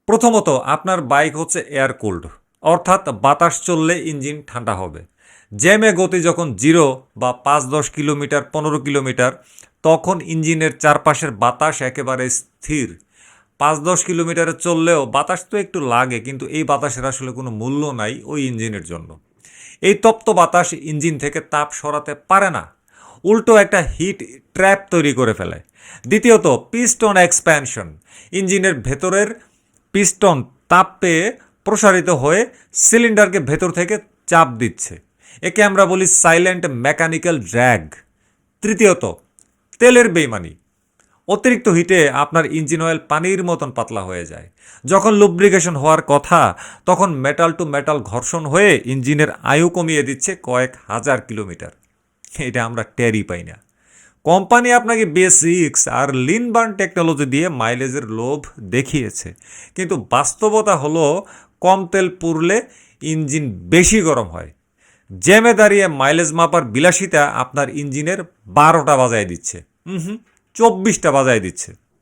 প্রথমত আপনার বাইক হচ্ছে এয়ার কুলড, অর্থাৎ বাতাস চললে ইঞ্জিন ঠান্ডা হবে। জ্যামে গতি যখন 0 বা 5-10 কিলোমিটার 15 কিলোমিটার, তখন ইঞ্জিনের চারপাশের বাতাস একেবারে স্থির। 5-10 কিলোমিটারে চললেও বাতাস তো একটু লাগে, কিন্তু এই বাতাসের আসলে কোনো মূল্য নাই ওই ইঞ্জিনের জন্য। এই তপ্ত বাতাস ইঞ্জিন থেকে তাপ সরাতে পারে না, উল্টো একটা হিট ট্র্যাপ তৈরি করে ফেলে। দ্বিতীয়ত, পিস্টন এক্সপ্যানশন। ইঞ্জিনের ভেতরের পিস্টন তাপ পেয়ে প্রসারিত হয়ে সিলিন্ডারকে ভেতর থেকে চাপ দিচ্ছে। একে আমরা বলি সাইলেন্ট মেকানিক্যাল ড্র্যাগ। তৃতীয়ত, তেলের বেইমানি। অতিরিক্ত হিটে আপনার ইঞ্জিন অয়েল পানির মতন পাতলা হয়ে যায়। যখন লুব্রিকেশন হওয়ার কথা, তখন মেটাল টু মেটাল ঘর্ষণ হয়ে ইঞ্জিনের আয়ু কমিয়ে দিচ্ছে কয়েক হাজার কিলোমিটার। এটা আমরা টেরই পাই না। কোম্পানি আপনাকে বেসিক্স আর লিন বার্ন টেকনোলজি দিয়ে মাইলেজের লোভ দেখিয়েছে, কিন্তু বাস্তবতা হলো কম তেল পুড়লে ইঞ্জিন বেশি গরম হয়। জ্যামে দাঁড়িয়ে মাইলেজ মাপার বিলাসিতা আপনার ইঞ্জিনের 12টা বাজায় দিচ্ছে, 24টা বাজায় দিচ্ছে।